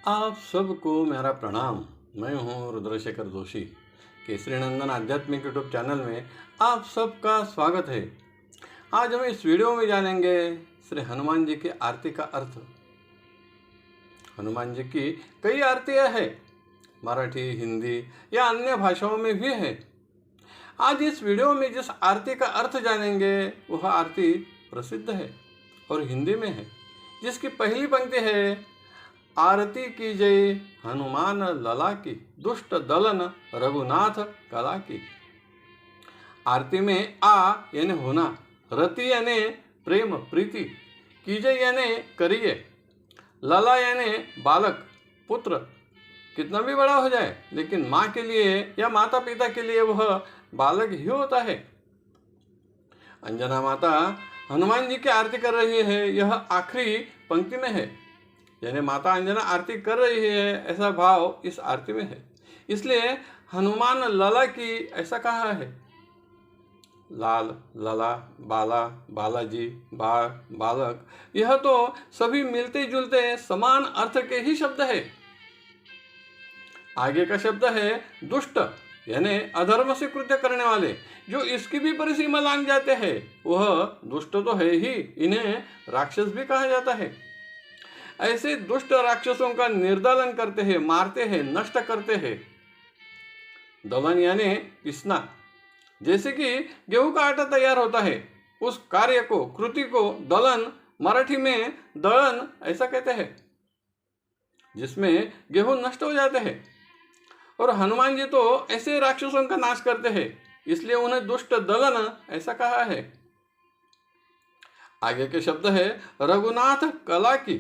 आप सबको मेरा प्रणाम। मैं हूं रुद्रशेखर जोशी। केसरी नंदन आध्यात्मिक यूट्यूब चैनल में आप सबका स्वागत है। आज हम इस वीडियो में जानेंगे श्री हनुमान जी की आरती का अर्थ। हनुमान जी की कई आरतियां हैं, मराठी, हिंदी या अन्य भाषाओं में भी है। आज इस वीडियो में जिस आरती का अर्थ जानेंगे वह आरती प्रसिद्ध है और हिंदी में है, जिसकी पहली पंक्ति है, आरती की जय हनुमान लला की, दुष्ट दलन रघुनाथ कला की। आरती में आ यानी होना, रति यानी प्रेम प्रीति, कीजय यानी करिए, लला यानी बालक पुत्र, कितना भी बड़ा हो जाए लेकिन माँ के लिए या माता पिता के लिए वह बालक ही होता है। अंजना माता हनुमान जी की आरती कर रही है, यह आखिरी पंक्ति में है, यानी माता अंजना आरती कर रही है ऐसा भाव इस आरती में है, इसलिए हनुमान लला की ऐसा कहा है। लाल, लला, बाला, बालाजी, बाल, बालक, यह तो सभी मिलते जुलते समान अर्थ के ही शब्द है। आगे का शब्द है दुष्ट, यानी अधर्म से कृत्य करने वाले, जो इसकी भी परिसीमा लांघ जाते हैं वह दुष्ट तो है ही, इन्हें राक्षस भी कहा जाता है। ऐसे दुष्ट राक्षसों का निर्दालन करते हैं, मारते हैं, नष्ट करते हैं। दलन यानी पिसना, जैसे कि गेहूं का आटा तैयार होता है, उस कार्य को, कृति को दलन, मराठी में दळन ऐसा कहते हैं, जिसमें गेहूं नष्ट हो जाते हैं। और हनुमान जी तो ऐसे राक्षसों का नाश करते हैं, इसलिए उन्हें दुष्ट दलन ऐसा कहा है। आगे के शब्द है रघुनाथ कला की।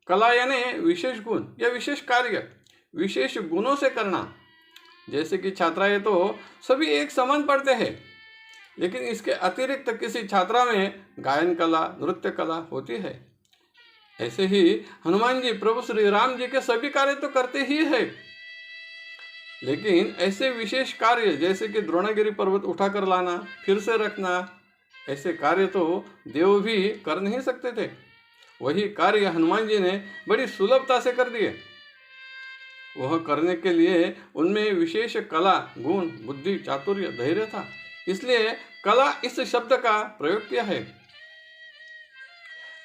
कला यानी विशेष गुण या विशेष कार्य, विशेष गुणों से करना। जैसे कि छात्राएं तो सभी एक समान पढ़ते हैं, लेकिन इसके अतिरिक्त किसी छात्रा में गायन कला, नृत्य कला होती है। ऐसे ही हनुमान जी प्रभु श्री राम जी के सभी कार्य तो करते ही है, लेकिन ऐसे विशेष कार्य जैसे कि द्रोणागिरी पर्वत उठाकर लाना, फिर से रखना, ऐसे कार्य तो देव भी कर नहीं सकते थे। वही कार्य हनुमान जी ने बड़ी सुलभता से कर दिए। वह करने के लिए उनमें विशेष कला, गुण, बुद्धि, चातुर्य, धैर्य था, इसलिए कला इस शब्द का प्रयोग किया है।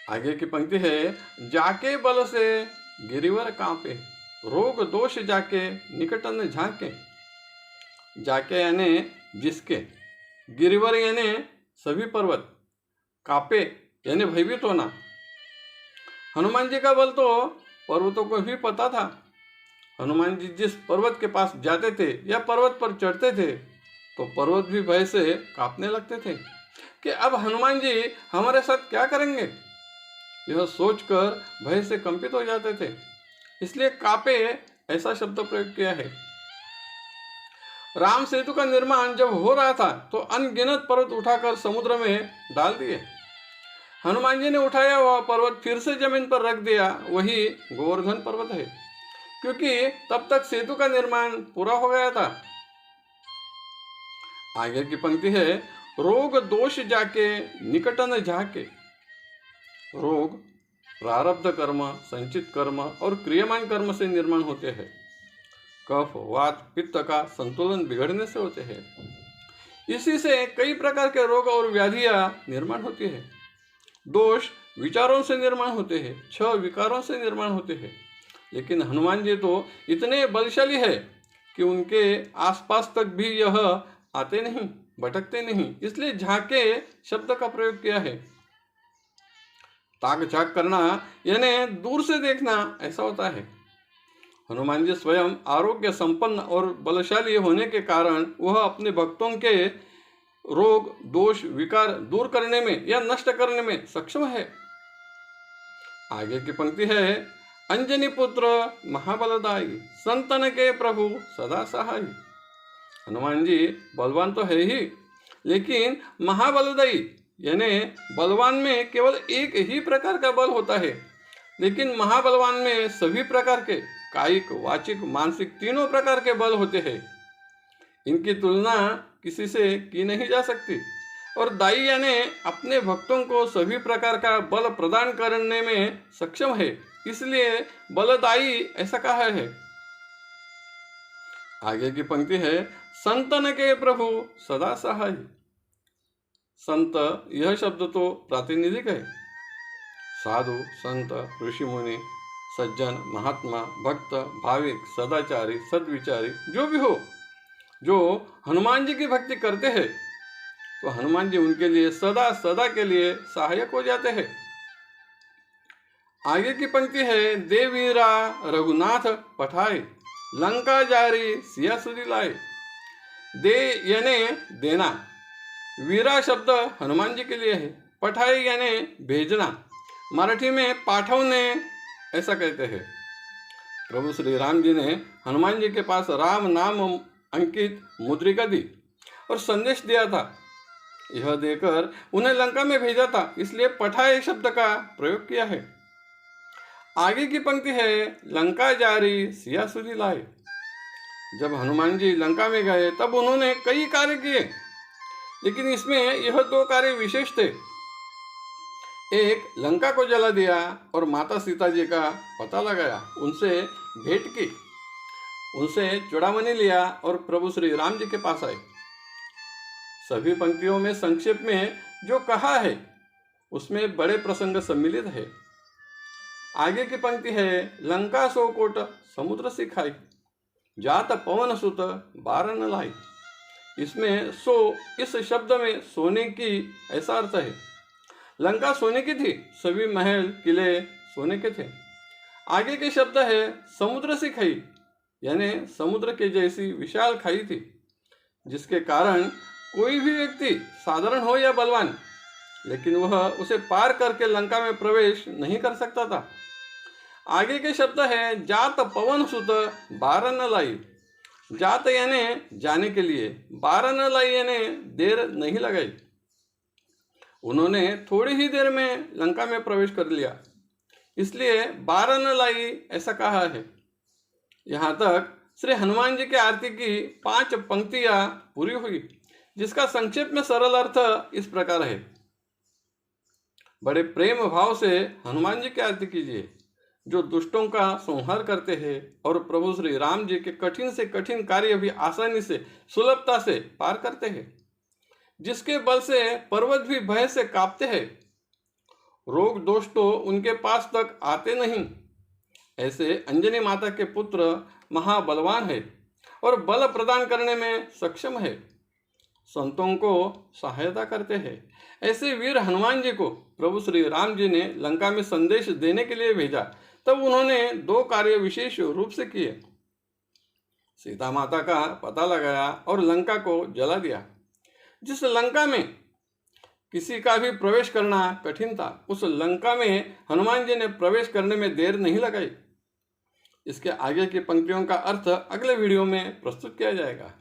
आगे की पंक्ति है, जाके बल से गिरिवर कांपे, रोग दोष जाके निकट न झांके। जाके यानी जिसके, गिरिवर यानी सभी पर्वत, कांपे यानी भयभीत होना। हनुमान जी का बल तो पर्वतों को भी पता था। हनुमान जी जिस पर्वत के पास जाते थे या पर्वत पर चढ़ते थे तो पर्वत भी भय से कांपने लगते थे कि अब हनुमान जी हमारे साथ क्या करेंगे। यह सोचकर भय से कंपित हो जाते थे, इसलिए कांपे ऐसा शब्द प्रयोग किया है। राम सेतु का निर्माण जब हो रहा था तो अनगिनत पर्वत उठाकर समुद्र में डाल दिए। हनुमान जी ने उठाया हुआ पर्वत फिर से जमीन पर रख दिया, वही गोवर्धन पर्वत है, क्योंकि तब तक सेतु का निर्माण पूरा हो गया था। आगे की पंक्ति है, रोग दोष जाके निकट न झाके। रोग प्रारब्ध कर्म, संचित कर्म और क्रियमान कर्म से निर्माण होते हैं। कफ, वात, पित्त का संतुलन बिगड़ने से होते हैं। इसी से कई प्रकार के रोग और व्याधियां निर्माण होती है। दोष विचारों से निर्माण होते हैं, 6 विकारों से निर्माण होते हैं। लेकिन हनुमान जी तो इतने बलशाली है कि उनके आसपास तक भी यह आते नहीं, भटकते नहीं, इसलिए झाके शब्द का प्रयोग किया है। ताक झाक करना यानी दूर से देखना ऐसा होता है। हनुमान जी स्वयं आरोग्य संपन्न और बलशाली होने के कारण वह अपने भक्तों के रोग, दोष, विकार दूर करने में या नष्ट करने में सक्षम है। आगे की पंक्ति है, अंजनी पुत्र महाबलदाई, संतन के प्रभु सदा सहाय। हनुमान जी बलवान तो है ही, लेकिन महाबलदाई यानी बलवान में केवल एक ही प्रकार का बल होता है, लेकिन महाबलवान में सभी प्रकार के कायिक, वाचिक, मानसिक तीनों प्रकार के बल होते हैं। इनकी तुलना किसी से की नहीं जा सकती। और दाई यानी अपने भक्तों को सभी प्रकार का बल प्रदान करने में सक्षम है, इसलिए बलदाई ऐसा कहा है। आगे की पंक्ति है, संतन के प्रभु सदा सहाय। संत यह शब्द तो प्रातिनिधिक है। साधु, संत, ऋषि मुनि, सज्जन, महात्मा, भक्त, भाविक, सदाचारी, सद्विचारी जो भी हो, जो हनुमान जी की भक्ति करते हैं तो हनुमान जी उनके लिए सदा सदा के लिए सहायक हो जाते हैं। आगे की पंक्ति है, देवीरा रघुनाथ पठाए, लंका जारी सिया सुधी लाए। दे यानी देना, वीरा शब्द हनुमान जी के लिए है, पठाए यानी भेजना, मराठी में पाठवने ऐसा कहते हैं। प्रभु श्री राम जी ने हनुमान जी के पास राम नाम अंकित मुद्रिका दी और संदेश दिया था। यह देकर उन्हें लंका में भेजा था, इसलिए पठाए शब्द का प्रयोग किया है। आगे की पंक्ति है, लंका जारी सिया सुधी लाए। जब हनुमान जी लंका में गए तब उन्होंने कई कार्य किए, लेकिन इसमें यह 2 कार्य विशेष थे। एक, लंका को जला दिया और माता सीता जी का पता लगाया, उनसे भेंट की, उनसे चूड़ामणि लिया और प्रभु श्री राम जी के पास आए। सभी पंक्तियों में संक्षेप में जो कहा है उसमें बड़े प्रसंग सम्मिलित है। आगे की पंक्ति है, लंका सो कोट समुद्र से खाई, जात पवन सुत बारन लाई। इसमें सो, इस शब्द में सोने की ऐसा अर्थ है। लंका सोने की थी, सभी महल किले सोने के थे। आगे के शब्द है, समुद्र से खाई, यानी समुद्र के जैसी विशाल खाई थी, जिसके कारण कोई भी व्यक्ति साधारण हो या बलवान, लेकिन वह उसे पार करके लंका में प्रवेश नहीं कर सकता था। आगे के शब्द है, जात पवन सुत बारन लाई। जात यानी जाने के लिए, बारन लाई यानी देर नहीं लगाई। उन्होंने थोड़ी ही देर में लंका में प्रवेश कर लिया, इसलिए बारन लाई ऐसा कहा है। यहाँ तक श्री हनुमान जी की आरती की 5 पंक्तियां पूरी हुई, जिसका संक्षेप में सरल अर्थ इस प्रकार है। बड़े प्रेम भाव से हनुमान जी की आरती कीजिए, जो दुष्टों का संहार करते हैं और प्रभु श्री राम जी के कठिन से कठिन कार्य भी आसानी से सुलभता से पार करते हैं, जिसके बल से पर्वत भी भय से कांपते हैं। रोग दोष तो उनके पास तक आते नहीं। ऐसे अंजनी माता के पुत्र महाबलवान है और बल प्रदान करने में सक्षम है, संतों को सहायता करते हैं। ऐसे वीर हनुमान जी को प्रभु श्री राम जी ने लंका में संदेश देने के लिए भेजा, तब उन्होंने 2 कार्य विशेष रूप से किए। सीता माता का पता लगाया और लंका को जला दिया। जिस लंका में किसी का भी प्रवेश करना कठिन था, उस लंका में हनुमान जी ने प्रवेश करने में देर नहीं लगाई। इसके आगे की पंक्तियों का अर्थ अगले वीडियो में प्रस्तुत किया जाएगा।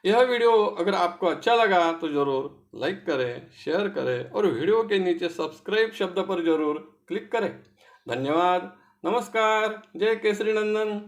यह वीडियो अगर आपको अच्छा लगा तो जरूर लाइक करें, शेयर करें और वीडियो के नीचे सब्सक्राइब शब्द पर जरूर क्लिक करें। धन्यवाद। नमस्कार। जय केसरी नंदन।